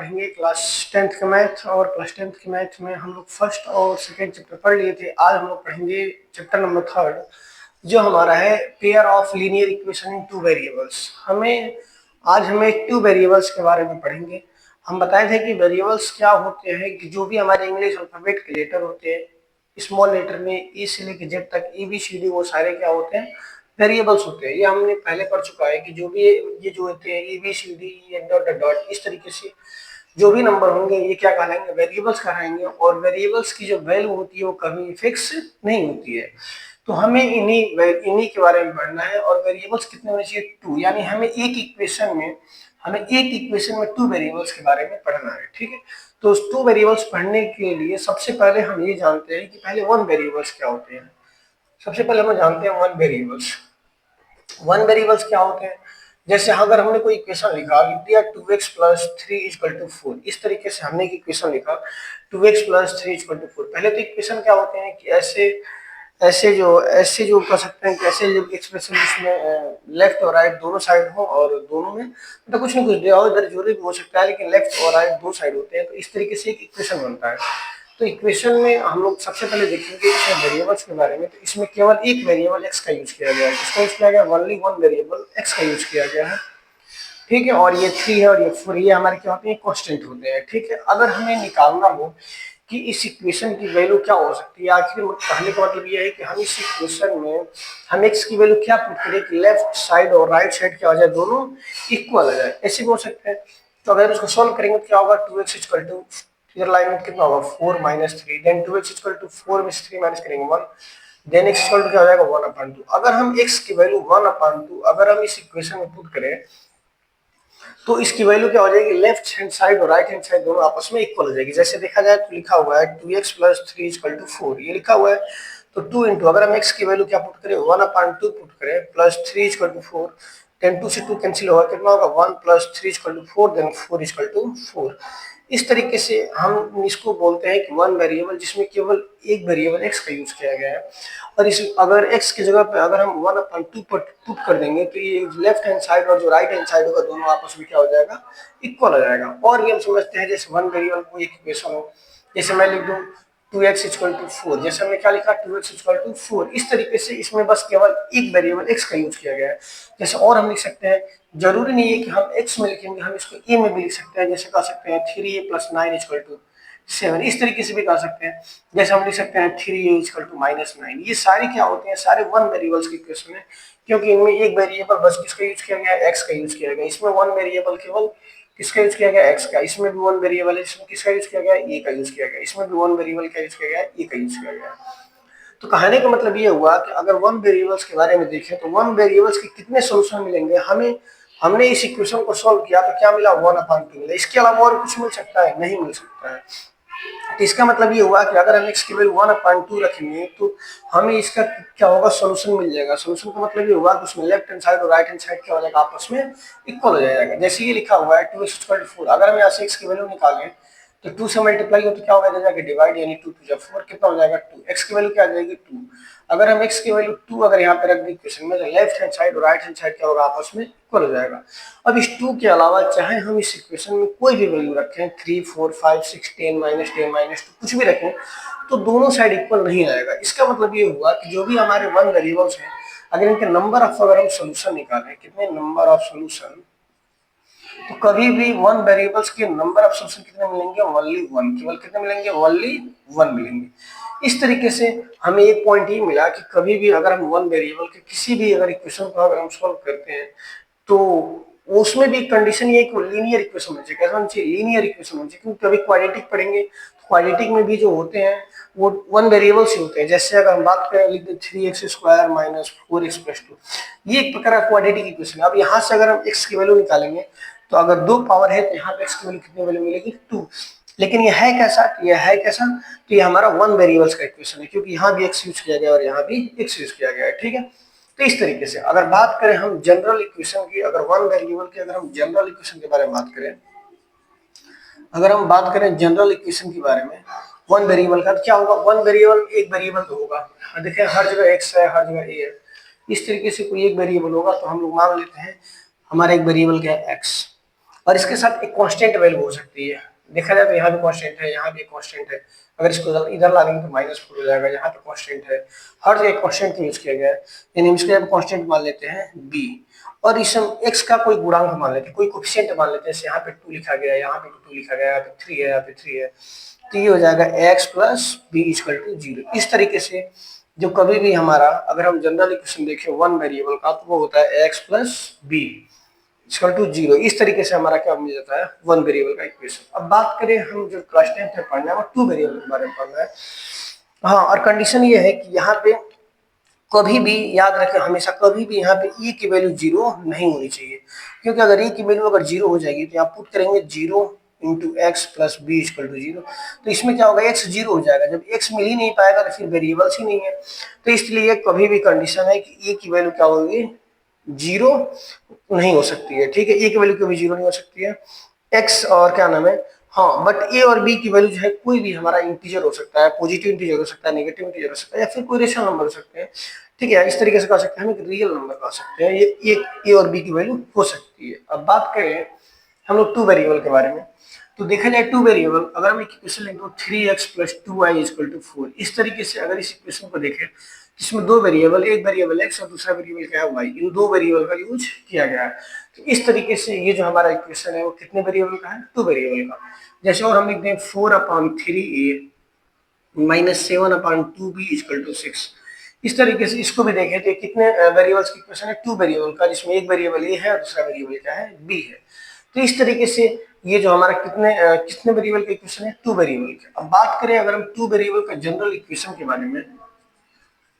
पढ़ेंगे class 10th का math. और क्लास 10th के मैथ में हम लोग फर्स्ट और सेकेंड चैप्टर पढ़ लिए थे। आज हम लोग पढ़ेंगे चैप्टर नंबर 3 जो हमारा है pair of linear equation in two variables. हमें टू वेरिएबल्स के बारे में पढ़ेंगे। हम बताए थे कि वेरिएबल्स क्या होते हैं कि जो भी हमारे इंग्लिश अल्फाबेट के लेटर होते हैं, स्मॉल लेटर में ए से लेकर जेड तक ABCD, वो सारे क्या होते हैं, वेरिएबल्स होते हैं। ये हमने पहले पढ़ चुका है कि जो भी ये जो होते हैं ABCD डॉट डॉट इस तरीके से जो भी नंबर होंगे ये क्या कहलाएंगे, वेरिएबल्स कहलाएंगे। और वेरिएबल्स की जो वैल्यू होती है वो कभी फिक्स नहीं होती है। तो हमें इन्हीं के बारे में पढ़ना है। और वेरिएबल्स कितने होने चाहिए, टू, यानी हमें एक इक्वेशन में टू वेरिएबल्स के बारे में पढ़ना है। ठीक है, तो उस टू वेरिएबल्स पढ़ने के लिए सबसे पहले हम ये जानते हैं कि पहले वन वेरिएबल्स क्या होते हैं। सबसे पहले हम जानते हैं वन वेरिएबल्स क्या होते हैं। जैसे अगर हमने कोई इक्वेशन लिख दिया 2x प्लस 3 इक्वल टू 4, इस तरीके से हमने एक इक्वेशन लिखा 2x प्लस 3 इक्वल टू 4। पहले तो इक्वेशन क्या होते हैं कि ऐसे जो कर सकते हैं कि ऐसे जो एक्सप्रेशन जिसमें लेफ्ट और राइट दोनों साइड हो, और दोनों में मतलब कुछ ना कुछ दिया हो, इधर जोड़े भी हो सकता है, लेकिन लेफ्ट और राइट दो साइड होते हैं, तो इस तरीके से एक इक्वेशन बनता है। तो इक्वेशन में हम लोग सबसे पहले देखेंगे इसमें वेरिएबल्स के बारे में। तो इसमें केवल एक वेरिएबल x का यूज किया गया है। किसका यूज किया गया, ओनली वन वेरिएबल x का यूज किया गया है। ठीक है, और ये 3 है और ये 4, ये हमारे क्या होते हैं, कांस्टेंट होते हैं। ठीक है, अगर हमें निकालना हो कि इस इक्वेशन की वैल्यू क्या हो सकती है, आखिर कहने का मतलब ये है कि हम इस इक्वेशन में हम x की वैल्यू क्या पुट करें कि लेफ्ट साइड और राइट साइड क्या हो जाए, दोनों इक्वल आ जाए, ऐसे भी हो सकते हैं। तो अगर इसको सॉल्व करेंगे तो क्या होगा, 2x इक्वल टू, इधर लाइन में कितना होगा 4 minus 3, then 2x equal to 4 में से 3 माइनस करेंगे 1, देन x इक्वल टू क्या हो जाएगा 1/2। अगर हम x की वैल्यू 1/2 अगर हम इस इक्वेशन में पुट करें तो इसकी वैल्यू क्या हो जाएगी, लेफ्ट हैंड साइड और राइट हैंड साइड दोनों आपस में इक्वल हो जाएगी। जैसे देखा जाए तो लिखा हुआ है 2x प्लस 3 इक्वल टू 4, ये लिखा हुआ है। तो 2 इंटू अगर हम x की वैल्यू क्या पुट करें 1/2 पुट करें प्लस 3 इक्वल टू 4, देन 2 से 2 कैंसिल होगा, कितना होगा 1 plus 3 equal to 4, then 4 equal to 4। इस तरीके से हम इसको बोलते हैं कि वन वेरिएबल जिसमें केवल एक वेरिएबल x का यूज किया गया है। और इस अगर x की जगह पे अगर हम 1/2 पुट कर देंगे तो ये लेफ्ट हैंड साइड और जो राइट हैंड साइड होगा दोनों आपस में क्या हो जाएगा, इक्वल हो जाएगा। और ये हम समझते हैं जैसे वन वेरिएबल को एक इक्वेशन हो, जैसे मैं लिख दूं 2x इक्वल टू 4, जैसे हमने क्या लिखा 2x इक्वल टू 4, इस तरीके से इसमें बस केवल एक वेरिएबल x का यूज किया गया है। जैसे और हम लिख सकते हैं, जरूरी नहीं है कि हम x में लिखेंगे, हम इसको a में भी लिख सकते हैं। जैसे कह सकते हैं 3a प्लस 9 इक्वल टू 7, इस तरीके से भी कह सकते हैं। जैसे हम लिख सकते हैं 3a इक्वल टू माइनस 9। ये सारे क्या होते हैं, सारे वन वेरिएबल्स की इक्वेशन है, क्योंकि इनमें एक वेरिएबल बस किसका यूज किया गया है, x का यूज किया गया। इसमें वन वेरिएबल केवल किसका यूज किया गया, x का। इसमें भी वन वेरिएबल है, इसमें किसका यूज किया गया, a का यूज किया गया। इसमें भी वन वेरिएबल का यूज किया गया, a का यूज किया गया। तो कहने का मतलब ये हुआ कि अगर वन वेरिएबल्स के बारे में देखें तो वन वेरिएबल्स के कितने सोल्यूशन मिलेंगे हमें। हमने इस इक्वेशन को सॉल्व किया तो क्या मिला, 1/2 मिला। इसके अलावा और कुछ मिल सकता है, नहीं मिल सकता है। तो इसका मतलब ये हुआ कि अगर हम x की वैल्यू 1/2 रखेंगे तो हमें इसका क्या होगा, सोल्यूशन मिल जाएगा। सोल्यूशन का मतलब ये हुआ कि उसमें लेफ्ट हैंड साइड और राइट हैंड साइड क्या हो जाएगा, आपस में इक्वल हो जाएगा। जैसे ये लिखा हुआ है 2x इक्वल टू 4, अगर हम यहाँ से x की वैल्यू निकालें तो 2 से मल्टीप्लाई हो तो क्या होगा, इधर जाके डिवाइड, यानी 2 2 4 कितना हो जाएगा 2, x की वैल्यू क्या आ जाएगी 2। अगर हम x की वैल्यू 2 अगर यहाँ पे रख दी इक्वेशन में तो लेफ्ट हैंड साइड और राइट हैंड साइड क्या होगा, आपस में इक्वल हो जाएगा। अब इस 2 के अलावा चाहे हम इस इक्वेशन में कोई भी वैल्यू रखें, 3 4 5 6 10 -10 -2 कुछ भी रखें तो दोनों साइड इक्वल नहीं आएगा। इसका मतलब ये हुआ कि जो भी हमारे वन वेरिएबल्स हैं, अगर इनके नंबर ऑफ अगर हम सोल्यूशन निकालें, कितने नंबर ऑफ सोल्यूशन, तो कभी भी वन वेरिएबल्स के नंबर ऑफ सोल्यूशन कितने मिलेंगे, ओनली वन। केवल कितने मिलेंगे, ओनली वन मिलेंगे। इस तरीके से हमें एक पॉइंट ये मिला कि कभी भी अगर हम वन वेरिएबल के किसी भी अगर इक्वेशन को अगर हम सॉल्व करते हैं तो उसमें भी कंडीशन ये कि लीनियर इक्वेशन होनी चाहिए। कैसा होना चाहिए, लीनियर इक्वेशन होनी चाहिए। क्योंकि कभी क्वाड्रेटिक पढ़ेंगे तो क्वाड्रेटिक में भी जो होते हैं वो वन वेरिएबल्स ही होते हैं। जैसे अगर हम बात करें, लिख दे 3x square minus 4x plus 2, ये एक प्रकार का क्वाड्रेटिक इक्वेशन है। अब यहाँ से अगर हम x की वैल्यू निकालेंगे तो अगर दो पावर है तो यहाँ पे x की वैल्यू कितनी वैल्यू मिलेगी, 2। लेकिन ये है कैसा, तो ये हमारा वन वेरिएबल्स का इक्वेशन है, क्योंकि यहाँ भी x यूज किया गया और यहाँ भी x यूज किया गया है। ठीक है, तो इस तरीके से अगर बात करें हम जनरल इक्वेशन की, अगर वन वेरिएबल की अगर हम जनरल इक्वेशन के बारे में बात करें, अगर हम बात करें जनरल इक्वेशन के बारे में वन वेरिएबल का, तो क्या होगा, वन वेरिएबल एक वेरिएबल तो होगा। देखिए हर जगह x है, हर जगह a है। इस तरीके से कोई एक वेरिएबल होगा तो हम लोग मान लेते हैं हमारा एक वेरिएबल क्या है, x। और इसके साथ एक कांस्टेंट वैल्यू हो सकती है। देखा जाए तो यहाँ भी कांस्टेंट है, यहाँ भी कांस्टेंट है। अगर इसको इधर ला देंगे तो -4 हो जाएगा। यहाँ पे कांस्टेंट है, हर जगह कांस्टेंट यूज किया गया है। यानी हम इसको कांस्टेंट मान लेते हैं b, और इस हम x का कोई गुणांक मान लेते हैं, कोई कोफिशिएंट मान लेते हैं। जैसे यहाँ पे 2 लिखा गया है, यहाँ पे 2 लिखा गया है, यहाँ पे 3 है, यहाँ पे 3 है। तो ये हो जाएगा x plus b equal to 0। इस तरीके से जो कभी भी हमारा, अगर हम जनरल इक्वेशन देखें वन वेरिएबल का, तो वो होता है x plus b equal to 0। इस तरीके से हमारा क्या मिल जाता है, वन वेरिएबल का इक्वेशन। अब बात करें हम जो क्लास 10th में पढ़ना है वो टू वेरिएबल के बारे में पढ़ना है। हाँ, और कंडीशन ये है कि यहाँ पे कभी भी याद रखें, हमेशा कभी भी यहाँ पे e की वैल्यू 0 नहीं होनी चाहिए, क्योंकि अगर e की वैल्यू अगर 0 हो जाएगी तो यहाँ पुट करेंगे 0 into x plus b equal to 0। तो इसमें क्या होगा, x 0 हो जाएगा। जब x मिल ही नहीं पाएगा तो फिर वेरिएबल्स ही नहीं है। तो इसलिए कभी भी कंडीशन है कि e की वैल्यू क्या होगी, 0 नहीं हो सकती है। ठीक है, e की वैल्यू कभी 0 नहीं हो सकती है। x और क्या नाम है, हाँ, बट a और b की वैल्यू जो है कोई भी हमारा इंटीजर हो सकता है, पॉजिटिव इंटीजर हो सकता है, नेगेटिव इंटीजर हो सकता है, या फिर कोई रेशनल नंबर हो सकते हैं। ठीक है, इस तरीके से कह सकते हैं हम एक रियल नंबर कह सकते हैं। ये a और b की वैल्यू हो सकती है। अब बात करें हम लोग टू वेरिएबल के बारे में, तो देखा जाए टू वेरिएबल, अगर हम एक इक्वेशन लिख दो 3x plus 2y equal to 4, इस तरीके से अगर इस इक्वेशन को देखें, इसमें दो वेरिएबल, एक वेरिएबल x और दूसरा वेरिएबल क्या है y, इन दो वेरिएबल का यूज किया गया है। तो इस तरीके से ये जो हमारा इक्वेशन है वो कितने वेरिएबल का है, टू वेरिएबल का। जैसे और हम लिख दें 4/3a minus 7/2b equal to 6। इस तरीके से इसको भी देखें तो कितने वेरिएबल्स की इक्वेशन है, टू वेरिएबल का, जिसमें एक वेरिएबल a है और दूसरा वेरिएबल क्या है, b है। तो इस तरीके से ये जो हमारा कितने वेरिएबल का इक्वेशन है, टू वेरिएबल का। अब बात करें अगर हम टू वेरिएबल का जनरल इक्वेशन के बारे में,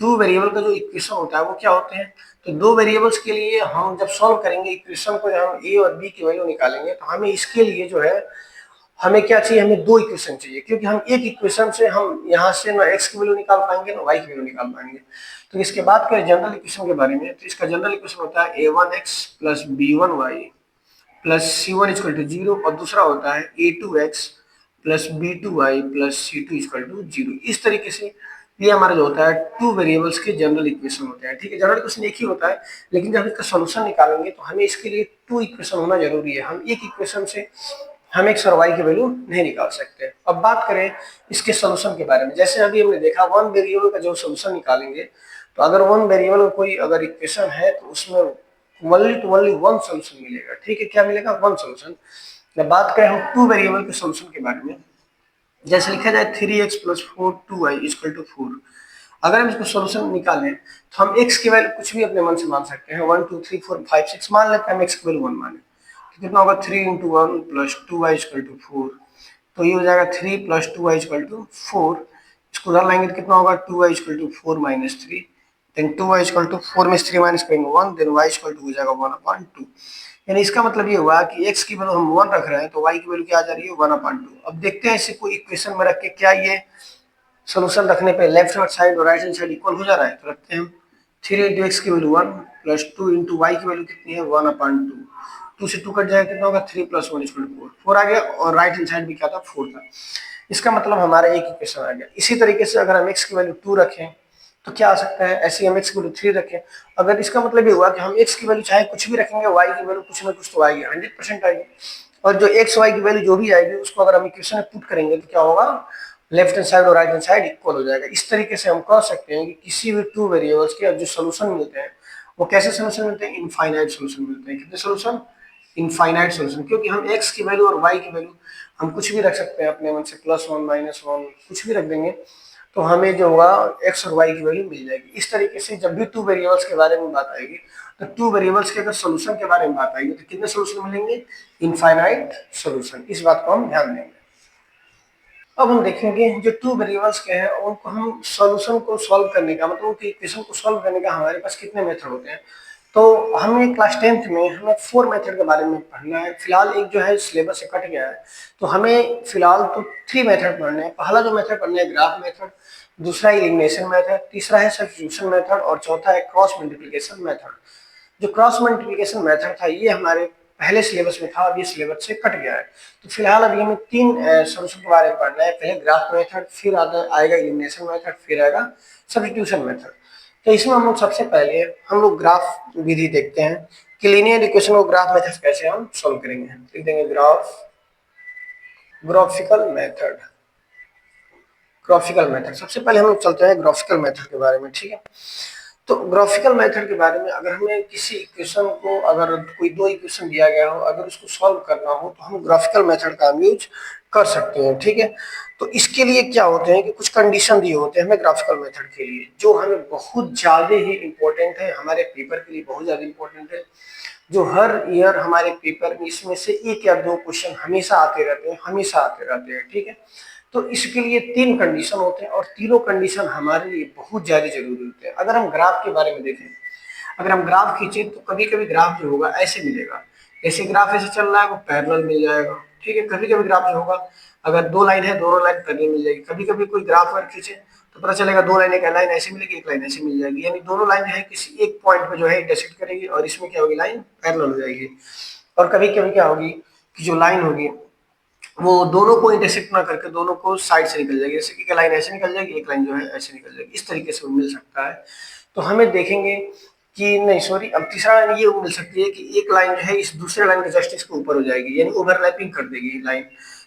टू वेरिएबल का जो इक्वेशन होता है वो क्या होते हैं, तो दो वेरिएबल्स के लिए हम जब सॉल्व करेंगे इक्वेशन को, जब हम a और b की वैल्यू निकालेंगे, तो हमें इसके लिए जो है हमें क्या चाहिए, हमें दो इक्वेशन चाहिए, क्योंकि हम एक इक्वेशन से हम यहाँ से ना x की वैल्यू निकाल पाएंगे ना y की वैल्यू निकाल पाएंगे। तो इसके बाद करें जनरल इक्वेशन के बारे में, तो इसका जनरल इक्वेशन होता है a1x plus b1y plus c1 equal to 0, और दूसरा होता है a2x plus b2y plus c2 equal to 0। इस तरीके से ये हमारा जो होता है टू वेरिएबल्स के जनरल इक्वेशन होते हैं। ठीक है, जनरल इक्वेशन एक ही होता है, लेकिन जब इसका सोल्यूशन निकालेंगे तो हमें इसके लिए टू इक्वेशन होना जरूरी है। हम एक इक्वेशन से हम x और y की वैल्यू नहीं निकाल सकते। अब बात करें इसके सोल्यूशन के बारे में, जैसे अभी हमने देखा वन वेरिएबल का जो सोल्यूशन निकालेंगे, तो अगर वन वेरिएबल कोई अगर इक्वेशन है तो उसमें only two only one solution मिलेगा। ठीक है, क्या मिलेगा, वन सोल्यूशन। जब बात करें हम टू वेरिएबल के सोल्यूशन के बारे में, जैसे लिखा जाए 3x plus 4 2y equal to 4। अगर हम इसको सोल्यूशन निकालें तो हम x की वैल्यू कुछ भी अपने मन से मान सकते हैं, 1 2 3 4 5 6 मान लेते हैं, हम x की वैल्यू 1 माने, तो कितना होगा 3 into 1 plus 2y equal to 4। तो ये हो जाएगा 3 प्लस 2y इक्वल टू 4। इसको उधर लाएंगे तो कितना होगा 2y equal to 4 minus 3, then 2y equal to 4 में 3 माइनस करेंगे 1, देन y इक्वल टू हो जाएगा 1/2। यानी इसका मतलब ये हुआ कि x की वैल्यू हम 1 रख रहे हैं तो y की वैल्यू क्या आ जा रही है, 1/2। अब देखते हैं इसे कोई इक्वेशन में रख के क्या ये सोल्यूशन रखने पे लेफ्ट हैंड साइड और राइट हैंड साइड इक्वल हो जा रहा है। तो रखते हैं हम 3 इंटू एक्स की वैल्यू 1 प्लस 2 इंटू वाई की वैल्यू कितनी है, 1/2। 2 से 2 कट जाएगा, कितना होगा 3 प्लस 1 इक्वल टू 4। 4 आ गया, और राइट हैंड साइड भी क्या था, 4 था। इसका मतलब हमारा एक इक्वेशन आ गया। इसी तरीके से अगर हम एक्स की वैल्यू 2 रखें तो क्या आ सकता है, ऐसे हम एक्स की वैल्यू 3 रखें। अगर इसका मतलब ये हुआ कि हम एक्स की वैल्यू चाहे कुछ भी रखेंगे, वाई की वैल्यू कुछ ना कुछ तो आएगी, 100% आएगी। और जो एक्स वाई की वैल्यू जो भी आएगी उसको अगर हम इक्वेशन में पुट करेंगे तो क्या होगा, लेफ्ट हैंड साइड और राइट हैंड साइड इक्वल हो जाएगा। इस तरीके से हम कह सकते हैं कि किसी भी टू वेरिएबल्स के जो सोल्यूशन मिलते हैं वो कैसे सोल्यूशन मिलते हैं, इनफाइनाइट सोल्यूशन मिलते हैं। कितने सोल्यूशन, इनफाइनाइट सोल्यूशन, क्योंकि हम एक्स की वैल्यू और वाई की वैल्यू हम कुछ भी रख सकते हैं अपने मन से, +1 -1 कुछ भी रख देंगे तो हमें जो होगा एक्स और वाई की वैल्यू मिल जाएगी। इस तरीके से जब भी टू वेरिएबल्स के बारे में बात आएगी तो टू वेरिएबल्स के अगर सोल्यूशन के बारे में बात आएगी तो कितने सोल्यूशन मिलेंगे, इनफाइनाइट सोल्यूशन। इस बात को हम ध्यान देंगे। अब हम देखेंगे जो टू वेरिएबल्स के हैं उनको हम सॉल्यूशन को सॉल्व करने का, मतलब उनके इक्वेशन को सॉल्व करने का हमारे पास कितने मेथड होते हैं। तो हमें क्लास 10th में हमें 4 मेथड के बारे में पढ़ना है। फिलहाल एक जो है सिलेबस से कट गया है, तो हमें फिलहाल तो 3 मेथड पढ़ने हैं। पहला जो मेथड पढ़ना है ग्राफ मेथड, दूसरा एलिमिनेशन मेथड, तीसरा है सब्स्टिट्यूशन मेथड, और चौथा है क्रॉस मल्टीप्लिकेशन मेथड। जो क्रॉस मल्टीप्लिकेशन मेथड था ये हमारे पहले सिलेबस में था, अब ये सिलेबस से कट गया है। तो फिलहाल अभी हमें 3 सोल्यूशन के बारे में पढ़ना है। पहले ग्राफ मेथड, फिर आएगा एलिमिनेशन मेथड, फिर आएगा सब्स्टिट्यूशन मेथड। तो इसमें हम लोग सबसे पहले हम लोग ग्राफ विधि देखते हैं कि लीनियर इक्वेशन को ग्राफ मेथड कैसे हम सॉल्व करेंगे। लिख देंगे graph, graphical method, graphical method. सबसे पहले हम लोग चलते हैं ग्राफिकल मेथड के बारे में, ठीक है। तो ग्राफिकल मेथड के बारे में, अगर हमें किसी इक्वेशन को, अगर कोई दो इक्वेशन दिया गया हो, अगर उसको सॉल्व करना हो तो हम ग्राफिकल मेथड का हम यूज कर सकते हैं, ठीक है। तो इसके लिए क्या होते हैं कि कुछ कंडीशन दिए होते हैं हमें ग्राफिकल मेथड के लिए, जो हमें बहुत ज्यादा ही इंपॉर्टेंट है, हमारे पेपर के लिए बहुत ज्यादा इंपॉर्टेंट है, जो हर ईयर हमारे पेपर में इसमें से एक या दो क्वेश्चन हमेशा आते रहते हैं, हमेशा आते रहते हैं, ठीक है। तो इसके लिए तीन कंडीशन होते हैं और तीनों कंडीशन हमारे लिए बहुत ज्यादा जरूरी होते हैं। अगर हम ग्राफ के बारे में देखें, अगर हम ग्राफ खींचे तो कभी कभी ग्राफ जो होगा ऐसे मिलेगा, ऐसे ग्राफ ऐसे चल रहा है वो पैरेलल मिल जाएगा, ठीक है। कभी कभी ग्राफ जो होगा, अगर दो लाइन है दोनों लाइन पैरेलल मिल जाएगी। कभी कभी कोई ग्राफ अगर खींचे तो पता चलेगा दो लाइन, एक लाइन ऐसे मिलेगी, एक लाइन ऐसे मिल जाएगी, यानी दोनों लाइन जो है किसी एक पॉइंट पे जो है इंटरसेक्ट करेगी और इसमें क्या होगी, लाइन पैरेलल हो जाएगी। और कभी कभी क्या होगी कि जो लाइन होगी वो दोनों को इंटरसेक्ट ना करके दोनों को साइड से निकल जाएगी, जैसे कि एक लाइन ऐसे निकल जाएगी, एक लाइन जो है ऐसे निकल जाएगी, इस तरीके से वो मिल सकता है। तो हमें देखेंगे कि नहीं सॉरी, अब तीसरा लाइन ये मिल सकती है कि एक लाइन जो है इस दूसरे लाइन के जस्ट इसके ऊपर हो जाएगी, यानी ओवरलैपिंग कर देगी लाइन।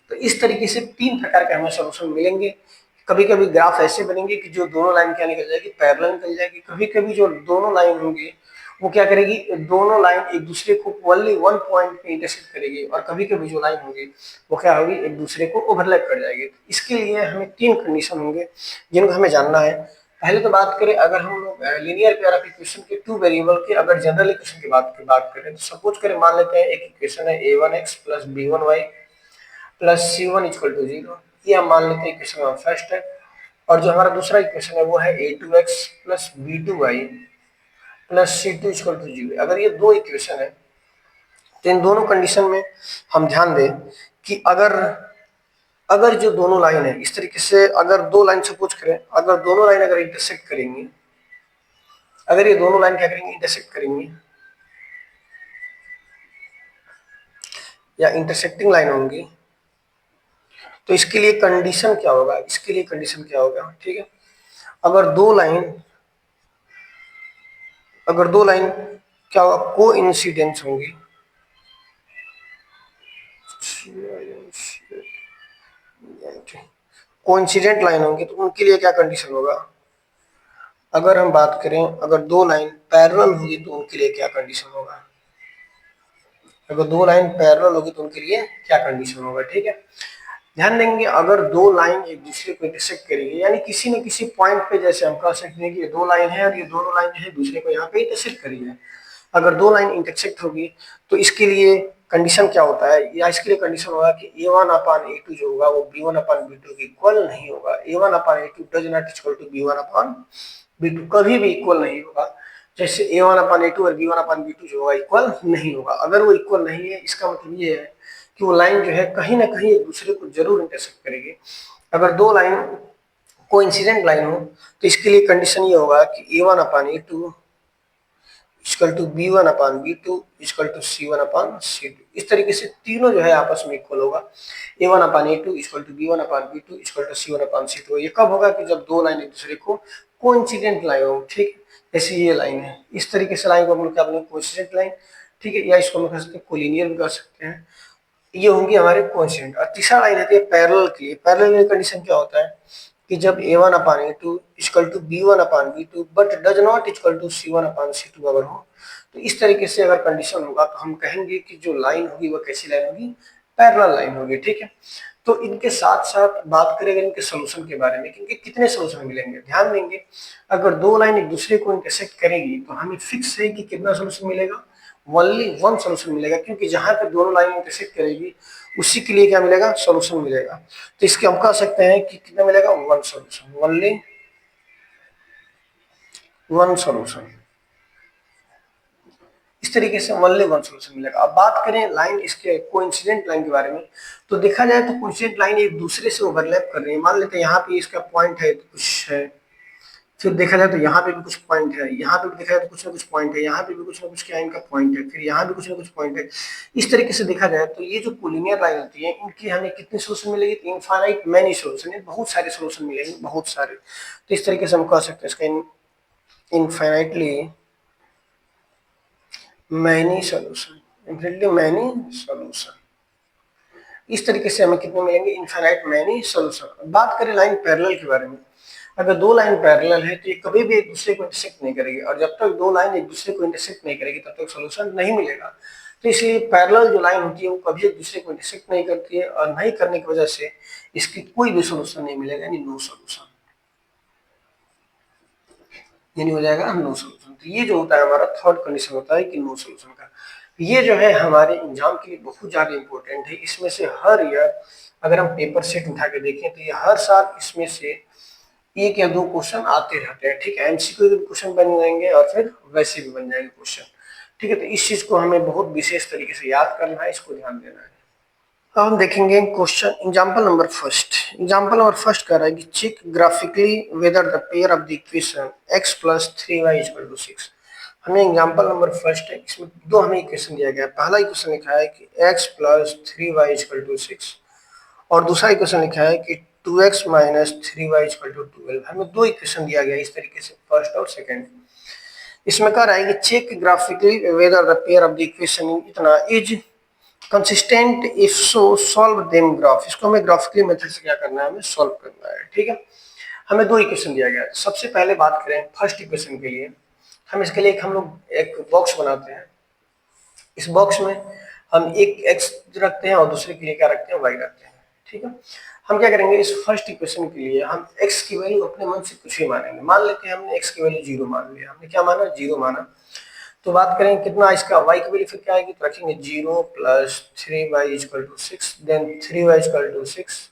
तो इस तरीके से तीन प्रकार के हमें सोल्यूशन मिलेंगे। कभी कभी ग्राफ ऐसे बनेंगे कि जो दोनों लाइन क्या निकल जाएगी, पैरेलल निकल जाएगी। कभी कभी जो दोनों लाइन होंगी वो क्या करेगी, दोनों लाइन एक दूसरे को ओनली वन पॉइंट पे इंटरसेक्ट करेगी, और कभी कभी जो लाइन होगी वो क्या होगी, एक दूसरे को ओवरलैप कर जाएगी। इसके लिए हमें तीन कंडीशन होंगे जिनको हमें जानना है। पहले तो बात करें, अगर हम लोग लीनियर पेयर ऑफ इक्वेशन के टू वेरिएबल के अगर जनरल इक्वेशन की बात करें, तो सपोज करें मान लेते हैं एक इक्वेशन है a1x plus b1y plus c1 equal to 0, ये हम मान लेते हैं इक्वेशन फर्स्ट है। और जो हमारा दूसरा इक्वेशन है वो है a2x plus b2y plus c2 equal to 0। अगर ये दो इक्वेशन है तो इन दोनों कंडीशन में हम ध्यान दें कि अगर अगर जो दोनों लाइन है इस तरीके से, अगर दो लाइन सपोज करें, अगर दोनों लाइन अगर इंटरसेक्ट करेंगी, अगर ये दोनों लाइन क्या करेंगी, इंटरसेक्ट करेंगी या इंटरसेक्टिंग लाइन होंगी, तो इसके लिए कंडीशन क्या होगा, इसके लिए कंडीशन क्या होगा, ठीक है। अगर दो लाइन, अगर दो लाइन क्या होगा, को इंसिडेंस होंगी, कोइंसिडेंट लाइन होंगी, तो उनके लिए क्या कंडीशन होगा। अगर हम बात करें, अगर दो लाइन पैरेलल होगी तो उनके लिए क्या कंडीशन होगा, अगर दो लाइन पैरेलल होगी तो उनके लिए क्या कंडीशन होगा, ठीक है। ध्यान देंगे, अगर दो लाइन एक दूसरे को इंटरसेक्ट करेगी, यानी किसी न किसी पॉइंट पे, जैसे हम कह सकते हैं कि ये दो लाइन है और ये दोनों लाइन जो है दूसरे को यहाँ पे इंटरसेक्ट करेगी, अगर दो लाइन इंटरसेक्ट होगी तो इसके लिए कंडीशन क्या होता है, या इसके लिए कंडीशन होगा कि a1 अपान a2 जो होगा वो b1 अपान b2 के इक्वल नहीं होगा। a1 upon a2 does not equal to b1 upon b2, कभी भी इक्वल नहीं होगा। जैसे a1 अपान a2 और b1 अपान b2 जो होगा इक्वल नहीं होगा। अगर वो इक्वल नहीं है, इसका मतलब ये है कि वो लाइन जो है कहीं ना कहीं एक दूसरे को जरूर इंटरसेक्ट करेगी। अगर दो लाइन कोइंसिडेंट लाइन हो तो इसके लिए कंडीशन ये होगा कि a1 upon a2 equal to b1 upon b2 equal to c1 upon c2। इस तरीके से तीनों जो है आपस में इक्वल होगा। a1 upon a2 equal to b1 upon b2 equal to c1 upon c2। ये कब होगा कि जब दो लाइन एक दूसरे को कोइंसिडेंट लाइन हो, ठीक। जैसे ये लाइन है, इस तरीके से लाइन को हम लोग क्या बोलेंगे, कोइंसिडेंट लाइन, ठीक है, या इसको हम कह सकते हैं कोलिनियर भी कर सकते हैं। ये होंगे हमारे कोइंसिडेंट। और तीसरा लाइन रहती है पैरेलल की। पैरेलल की कंडीशन क्या होता है कि जब a1 upon a2 equal to b1 upon b2 but does not equal to c1 upon c2 अगर हो, तो इस तरीके से अगर कंडीशन होगा तो हम कहेंगे कि जो लाइन होगी वो कैसी लाइन होगी, पैरेलल लाइन होगी, ठीक है। तो इनके साथ साथ बात करेंगे इनके सोल्यूशन के बारे में कि इनके कितने सोल्यूशन मिलेंगे। ध्यान देंगे, अगर दो लाइन एक दूसरे को इंटरसेक्ट करेगी तो हमें फिक्स है कि कितना सोल्यूशन मिलेगा, ओनली वन सोल्यूशन मिलेगा, क्योंकि जहां पे दोनों लाइन इंटरसेक्ट करेगी उसी के लिए क्या मिलेगा, सोल्यूशन मिलेगा। तो इसके हम कह सकते हैं कि कितना मिलेगा, one solution, only one solution. इस तरीके से ओनली वन सोल्यूशन मिलेगा। अब बात करें लाइन, इसके कोइंसिडेंट लाइन के बारे में, तो देखा जाए तो कोइंसिडेंट लाइन एक दूसरे से ओवरलैप कर रही है। मान लेते हैं यहाँ पे इसका पॉइंट है तो कुछ है, फिर देखा जाए तो यहाँ पे भी कुछ पॉइंट है, यहाँ पे भी देखा जाए तो कुछ ना कुछ पॉइंट है, यहाँ पे भी कुछ ना कुछ क्या इनका पॉइंट है, फिर यहाँ भी कुछ ना कुछ पॉइंट है। इस तरीके से देखा जाए तो ये जो कोलिनियर लाइन होती है इनकी हमें कितनी सोल्यूशन मिलेगी, इनफाइनाइट मैनी सोल्यूशन, बहुत सारे सोल्यूशन मिलेंगे, बहुत सारे। तो इस तरीके से हम कह सकते हैं इसका infinitely many solution, infinitely many solution. इस तरीके से हमें कितने मिलेंगे, इनफाइनाइट मैनी सोल्यूशन। बात करें लाइन पैरेलल के बारे में, अगर दो लाइन पैरेलल है तो ये कभी भी एक दूसरे को इंटरसेक्ट नहीं करेगी, और जब तक दो लाइन एक दूसरे को इंटरसेक्ट नहीं करेगी तब तक सोल्यूशन नहीं मिलेगा। तो इसलिए पैरेलल जो लाइन होती है वो कभी एक दूसरे को इंटरसेक्ट नहीं करती है, और नहीं करने की वजह से इसकी कोई भी सोल्यूशन नहीं मिलेगा, यानी नो सोल्यूशन, यानी हो जाएगा नो सोल्यूशन। तो ये जो होता है हमारा थर्ड कंडीशन होता है कि नो सोल्यूशन का। ये जो है हमारे एग्जाम के लिए बहुत ज्यादा इंपॉर्टेंट है। इसमें से हर ईयर अगर हम पेपर सेट उठा के देखें तो ये हर साल इसमें से एक या दो क्वेश्चन आते रहते हैं, ठीक है। एमसीक्यू के क्वेश्चन बन जाएंगे और फिर वैसे भी बन जाएंगे क्वेश्चन, ठीक है। तो इस चीज को हमें बहुत विशेष तरीके से याद करना है, इसको ध्यान देना है। अब हम देखेंगे question example number first. Example number first कह रहा है कि check graphically whether the pair of the equation x plus 3y equal to 6। हमें एग्जांपल नंबर फर्स्ट है, इसमें दो हमें इक्वेशन दिया गया है। पहला इक्वेशन लिखा है कि x plus 3y equal to 6, और दूसरा इक्वेशन लिखा है कि 2x minus 3y equal to 12। हमें दो इक्वेशन दिया गया है इस तरीके से, फर्स्ट और सेकंड। इसमें कह रहा है कि check graphically whether the pair of the equation इतना is consistent, if so solve them graph. इसको हमें ग्राफिकली मेथड से क्या करना है, हमें सॉल्व करना है, ठीक है। हमें दो इक्वेशन दिया गया है। सबसे पहले बात करें फर्स्ट इक्वेशन के लिए, हम इसके लिए हम लोग एक बॉक्स बनाते हैं। इस बॉक्स में हम एक x रखते हैं और दूसरे के लिए क्या रखते हैं, y रखते हैं, ठीक है। हम क्या करेंगे, इस फर्स्ट इक्वेशन के लिए हम x की वैल्यू अपने मन से कुछ भी मानेंगे। मान लेते हैं हमने x की वैल्यू 0 मान लिया, हमने क्या माना, 0 माना। तो बात करें कितना इसका y की वैल्यू फिर क्या आएगी, तो रखेंगे 0 plus 3y equal to 6, then 3y equal to 6,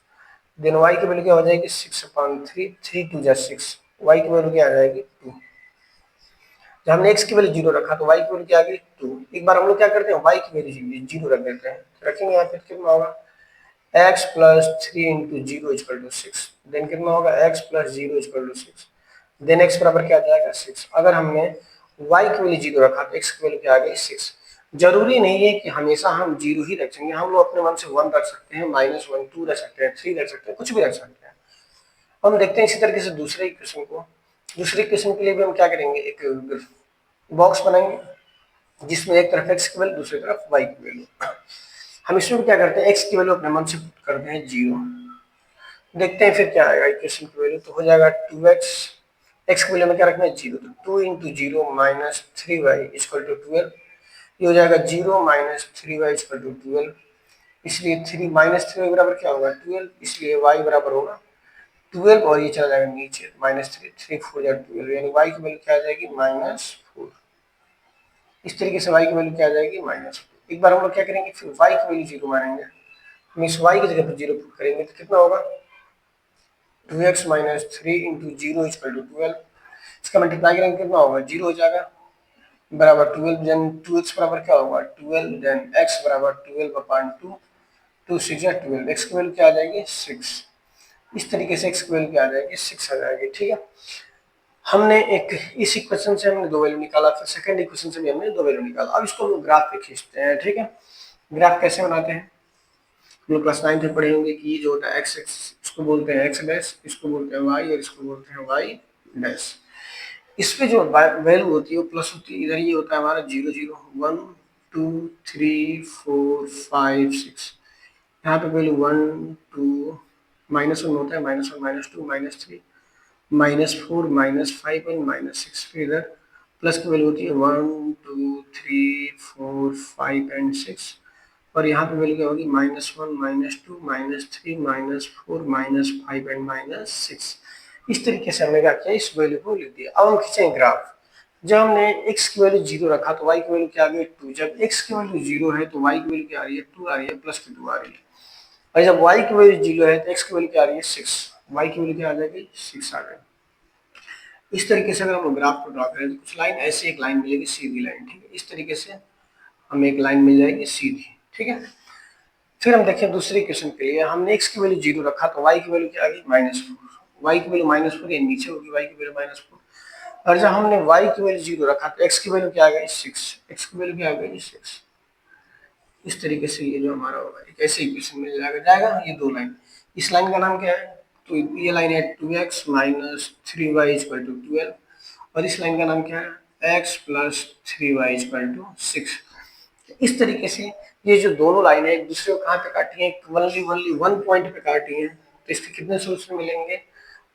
then y की वैल्यू क्या हो जाएगी 6/3, 3 2 जा 6, y की वैल्यू क्या आ जाएगी 2। जब हमने x की वैल्यू 0 रखा तो y की वैल्यू क्या आ गई 2। एक बार हम लोग क्या करते हैं, y की वैल्यू 0 रख देते हैं, रखेंगे यहाँ पे कितना होगा x plus 3 into 0 equal to 6, then कितना होगा x plus 0 equal to 6, then x बराबर क्या आ जाएगा 6। अगर हमने y की वैल्यू 0 रखा तो x की वैल्यू क्या आ गई 6। जरूरी नहीं है कि हमेशा हम 0 ही रखेंगे, हम लोग अपने मन से 1 रख सकते हैं, -1 2 रख सकते हैं, 3 रख सकते हैं, कुछ भी रख सकते हैं। हम देखते हैं इसी तरीके से दूसरे इक्वेशन को। दूसरे इक्वेशन के लिए भी हम क्या करेंगे, एक बॉक्स बनाएंगे जिसमें एक तरफ x की वैल्यू दूसरी तरफ y की वैल्यू। हम इसमें क्या करते हैं, x की वैल्यू अपने मन से पुट करते हैं 0, देखते हैं फिर क्या आएगा इक्वेशन की वैल्यू। तो हो जाएगा 2x, x की वैल्यू में क्या रखना है 0, तो 2 into 0 minus 3y equal to 12। ये हो जाएगा 0 माइनस 3y इक्वल टू 12, इसलिए 3 माइनस 3y बराबर क्या होगा 12, इसलिए y बराबर होगा 12, और ये चला जाएगा नीचे -3, 3 4 जा 12, यानी y की वैल्यू क्या आ जाएगी -4। इस तरीके से y की वैल्यू क्या आ जाएगी -4। एक बार हम लोग क्या करेंगे, फिर y की वैल्यू 0 मानेंगे, हम इस y की जगह पर 0 पुट करेंगे तो कितना होगा 2x minus 3 into 0 equal to 12। इसका मल्टीप्लाई करेंगे कितना होगा 0 हो जाएगा, बराबर 12, देन 2x बराबर क्या होगा 12, देन x बराबर 12/2, 2 6 या 12, x की वैल्यू क्या आ जाएगी 6। इस तरीके से x की वैल्यू क्या आ जाएगी 6 आ जाएगी, ठीक है। हमने एक इस इक्वेशन से हमने दो वैल्यू निकाला, फिर सेकंड इक्वेशन से भी हमने दो वैल्यू निकाला। अब इसको हम ग्राफ पे खींचते हैं, ठीक है। ग्राफ कैसे बनाते हैं, हम लोग क्लास 9 में पढ़े होंगे कि ये जो होता है x इसको बोलते हैं x डैश, इसको बोलते हैं y और इसको बोलते हैं y डैश। इस पे जो वैल्यू होती है वो प्लस होती है, इधर ये होता है हमारा 0 0 1 2 3 4 5 6, यहाँ पे वैल्यू 1 2 -1 होता है, -1 -2 -3 -4 -5 एंड -6, फिर इधर प्लस की वैल्यू होती है 1 2 3 4 5 एंड 6, और यहाँ पे वैल्यू क्या होगी -1 -2 -3 -4 -5 एंड -6। इस तरीके से हमने क्या किया, इस वैल्यू को लिख दिया। अब हम खींचेंगे ग्राफ। जब हमने x की वैल्यू 0 रखा तो y की वैल्यू क्या आ गई 2, जब x की वैल्यू 0 है तो y की वैल्यू क्या आ रही है 2 आ रही है, प्लस की 2 आ रही है, और जब y की वैल्यू 0 है तो x की वैल्यू क्या आ रही है 6, y की वैल्यू क्या आ जाएगी 6 आ जाएगी। इस तरीके से अगर हम ग्राफ को ड्रॉ करें तो कुछ लाइन ऐसे एक लाइन मिलेगी सीधी लाइन, ठीक है। इस तरीके से हमें एक लाइन मिल जाएगी सीधी, ठीक है। फिर हम देखें दूसरे इक्वेशन के लिए, हमने x की वैल्यू 0 रखा तो y की वैल्यू क्या आ गई -4, y की वैल्यू -4 ये नीचे होगी, y की वैल्यू -4, और जब हमने y की वैल्यू 0 रखा तो x की वैल्यू क्या आ गई 6, x की वैल्यू क्या आ गई 6। इस तरीके से ये जो हमारा होगा एक ऐसे इक्वेशन मिल जाएगा ये दो लाइन। इस लाइन का नाम क्या है, तो ये लाइन है 2x minus 3y equal to 12, और इस लाइन का नाम क्या है, x plus 3y equal to 6। इस तरीके से ये जो दोनों लाइनें एक दूसरे को कहाँ पे काटी हैं, वनली वनली वन पॉइंट पे काटी हैं, तो इसके कितने सोल्यूशन मिलेंगे,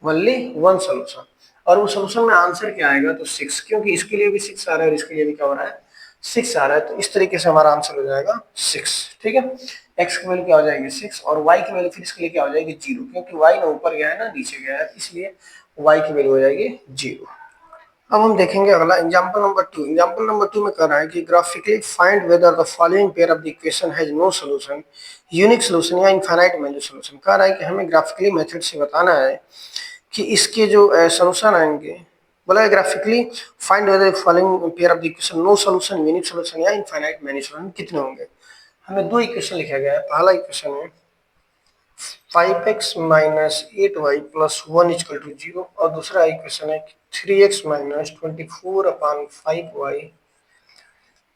वनली वन सोल्यूशन। और वो सोल्यूशन में आंसर क्या आएगा, तो 6, क्योंकि इसके लिए भी 6 आ रहा है और इसके लिए भी क्या हो रहा है, 6 आ रहा है। तो इस तरीके से हमारा आंसर हो जाएगा 6। ठीक है, x की वैल्यू क्या हो जाएगी 6 और y की वैल्यू फिर इसके लिए क्या हो जाएगी 0, क्योंकि y ना ऊपर गया है ना नीचे गया है, इसलिए y की वैल्यू हो जाएगी 0। अब हम देखेंगे अगला एग्जांपल नंबर 2। एग्जांपल नंबर 2 में कह रहा है कि graphically find whether the following pair of the equation has no solution, unique solution या इनफाइनाइट वैल्यू सॉल्यूशन। कह रहा है कि हमें ग्राफिकली मेथड से बताना है कि इसके जो सॉल्यूशन आएंगे, बोला है graphically find whether the following pair of the equation no solution, unique solution या इनफाइनाइट वैल्यू सॉल्यूशन कितने होंगे। हमें दो इक्वेशन लिखा गया है। पहला इक्वेशन है 5x minus 8y plus 1 equal to 0 और दूसरा इक्वेशन है 3x माइनस 24 अपान 5y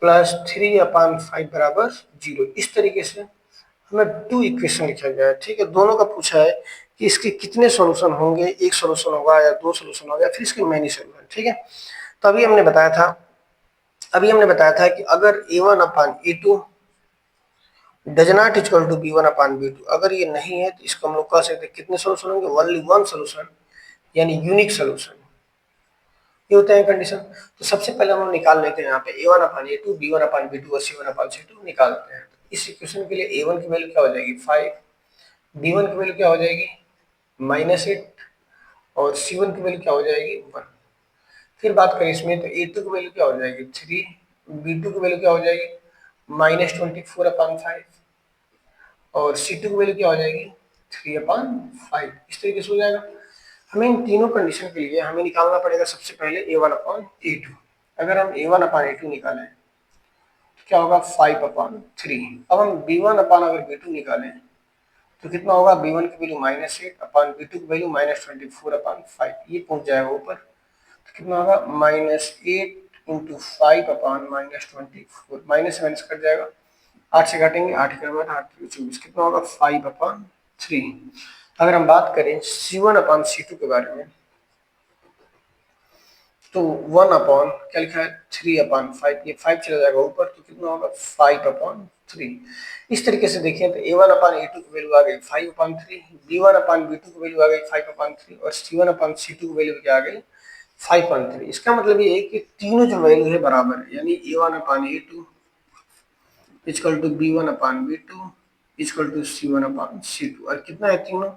प्लस 3 अपान 5 बराबर 0। इस तरीके से हमें टू इक्वेशन लिखा गया है। ठीक है, दोनों का पूछा है कि इसके कितने सॉल्यूशन होंगे, एक सॉल्यूशन होगा या दो सॉल्यूशन होगा या फिर इसके मैनी सॉल्यूशन। ठीक है, तो अभी हमने बताया था कि अगर a1 upon a2 does not equal to b1 upon b2, अगर ये नहीं है तो इसको हम लोग कह सकते हैं कितने सॉल्यूशन होंगे, ओनली वन सॉल्यूशन यानी यूनिक सॉल्यूशन। ये होता है कंडीशन। तो सबसे पहले हम लोग निकाल लेते हैं यहाँ पे a1 upon a2, b1 upon b2 और c1 अपान c2 निकालते हैं। तो इस इक्वेशन के लिए a1 की वैल्यू क्या हो जाएगी 5, b1 की वैल्यू क्या हो जाएगी -8 और c1 की वैल्यू क्या हो जाएगी 1। फिर बात करें इसमें तो a2 की वैल्यू क्या हो जाएगी 3, b2 की वैल्यू क्या हो जाएगी -24 अपान 5 और C2 की वैल्यू क्या हो जाएगी 3 अपान 5। इस तरीके से हो जाएगा। हमें इन तीनों कंडीशन के लिए हमें निकालना पड़ेगा सबसे पहले a1 अपान a2। अगर हम a1 अपान a2 निकालें तो क्या होगा 5 अपान 3। अब हम b1 अपान अगर b2 निकालें तो कितना होगा, b1 की वैल्यू -8 अपान b2 की वैल्यू -24 अपान 5, ये पहुंच जाएगा ऊपर। तो कितना होगा -8 इंटू 5 अपान -24, माइनस माइनस कट जाएगा, 8 से काटेंगे, 8 के बाद 8 24, कितना होगा 5 अपान 3। अगर हम बात करें C1 अपान C2 के बारे में तो 1 अपॉन क्या लिखा है 3 अपान 5, ये 5 चला जाएगा ऊपर तो कितना होगा 5 अपॉन 3। इस तरीके से देखें तो a1 अपान a2 की वैल्यू आ गई 5 अपान 3, b1 अपान b2 की वैल्यू आ गई 5 अपान 3 और c1 अपान c2 की वैल्यू क्या आ गई 5 अपान 3। इसका मतलब ये है कि तीनों जो वैल्यू है बराबर है, यानी a1 upon a2 equal to b1 upon b2 equal to c1 upon c2 और कितना है तीनों,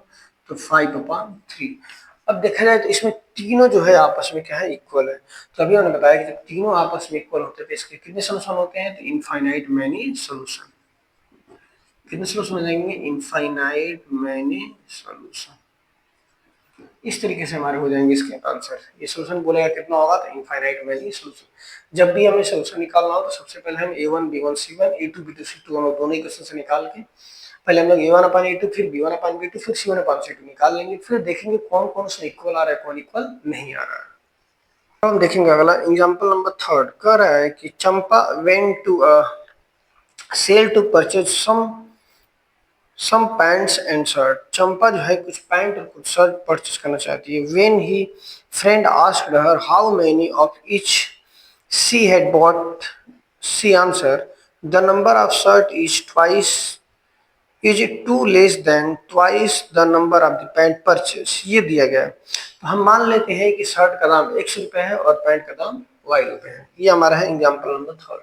तो 5 अपान 3। अब देखा जाए तो इसमें तीनों जो है आपस में क्या है इक्वल है। तो अभी हमने बताया कि जब तीनों आपस में इक्वल होते हैं तो इसके कितने सोल्यूशन होते हैं, तो इनफाइनाइट मैनी सोल्यूशन। कितने सोल्यूशन हो जाएंगे, इनफाइनाइट मैनी सोल्यूशन। इस तरीके से हमारे हो जाएंगे इसके आंसर। ये सोल्यूशन बोलेगा कितना होगा, तो इनफाइनाइट मैनी सोल्यूशन। जब भी हमें सोल्यूशन निकालना हो तो सबसे पहले हम a1 b1 c1 a2 b2 c2 हम दोनों इक्वेशन से निकाल के पहले हम लोग a1 अपान a2 फिर b1 अपान b2 फिर c1 अपान c2 निकाल लेंगे, फिर देखेंगे कौन कौन सा इक्वल आ रहा है कौन इक्वल नहीं आ रहा है। अब हम देखेंगे अगला एग्जांपल नंबर 3 कह रहा है कि Champa went to a sale to purchase some pants and shirt. Champa जो है कुछ पैंट और कुछ शर्ट परचेज करना चाहती है। When he friend asked her how many of each she had bought, she answer the number of shirt is twice is two less than twice the number of the pant purchase. ये दिया गया है। तो हम मान लेते हैं कि शर्ट का दाम 100 रुपये है और पैंट का दाम y रुपये है। ये हमारा है एग्जाम्पल नंबर 3।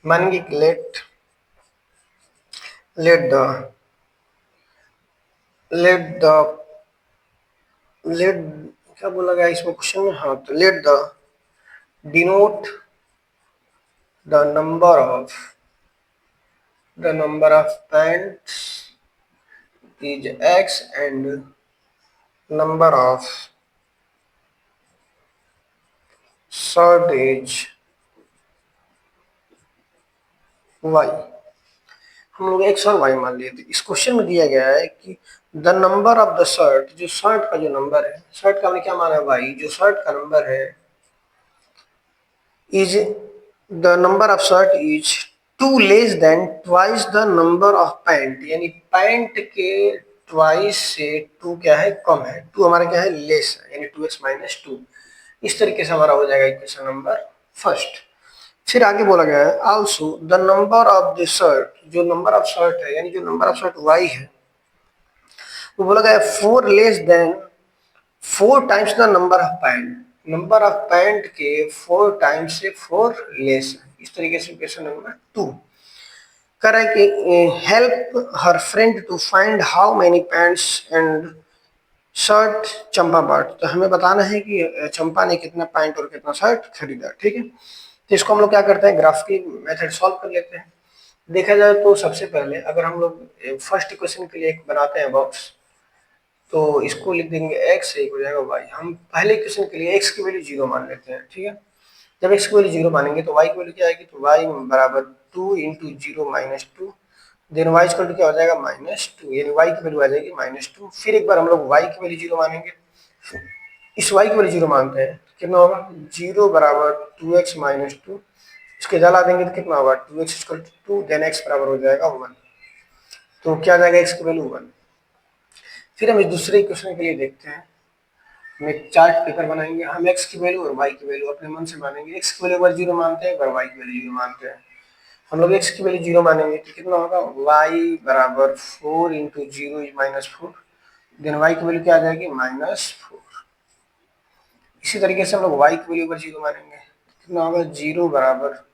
मानेंगे कि let the let the let क्या बोला गया इसमें क्वेश्चन में, हाँ तो let the denote the number of pants is x and number of shirt is y। हम लोग x और y मान लिए थे। इस क्वेश्चन में दिया गया है कि the number of the shirt, जो शर्ट का जो नंबर है, शर्ट का हमने क्या माना है y, जो शर्ट का नंबर है is the number of shirt is two less than twice the number of pant, यानी पैंट के ट्वाइस से 2 क्या है, कम है, 2 हमारा क्या है, लेस है, यानी 2x माइनस 2। इस तरीके से हमारा हो जाएगा इक्वेशन नंबर फर्स्ट। फिर आगे बोला गया है also the number of the shirt, जो नंबर ऑफ शर्ट है यानी जो नंबर ऑफ शर्ट y है, वो बोला गया 4 less than 4 times the number of pant, number of pant के 4 टाइम्स से 4 लेस है। इस तरीके से क्वेश्चन नंबर 2 कर रहा है कि help her friend to find how many pants and shirt Champa bought, तो हमें बताना है कि चंपा ने कितना पैंट और कितना शर्ट खरीदा, ठीक है। तो इसको हम लोग क्या करते हैं, ग्राफ की मेथड सॉल्व कर लेते हैं। देखा जाए तो सबसे पहले अगर हम लोग फर्स्ट इक्वेशन के लिए एक बनाते हैं बॉक्स, तो इसको लिख देंगे x से एक हो जाएगा y। हम पहले इक्वेशन के लिए x की वैल्यू 0 मान लेते हैं, ठीक है। जब x की वैल्यू 0 मानेंगे तो y की वैल्यू क्या आएगी, तो y बराबर 2 into 0 minus 2, then y equal to क्या हो जाएगा, -2, यानी y की वैल्यू आ जाएगी -2। फिर एक बार हम लोग y की वैल्यू 0 मानेंगे, इस y की वैल्यू 0 मानते हैं, कितना होगा, 0 बराबर 2x माइनस 2, इसके जला देंगे तो कितना होगा, 2x equal to 2, then x बराबर हो जाएगा 1। तो क्या आ जाएगा, x की वैल्यू 1। फिर हम इस दूसरे इक्वेशन के लिए देखते हैं, हम एक चार्ट पेपर बनाएंगे, हम x की वैल्यू और y की वैल्यू अपने मन से मानेंगे। x की वैल्यू अगर 0 मानते हैं, अगर y की वैल्यू 0 मानते हैं, हम लोग x की वैल्यू 0 मानेंगे तो कितना होगा, y बराबर 4 इंटू 0 माइनस 4, देन y की वैल्यू क्या आ जाएगी, -4। इसी तरीके से हम लोग y की वैल्यू पर 0 मानेंगे, कितना होगा, 0 बराबर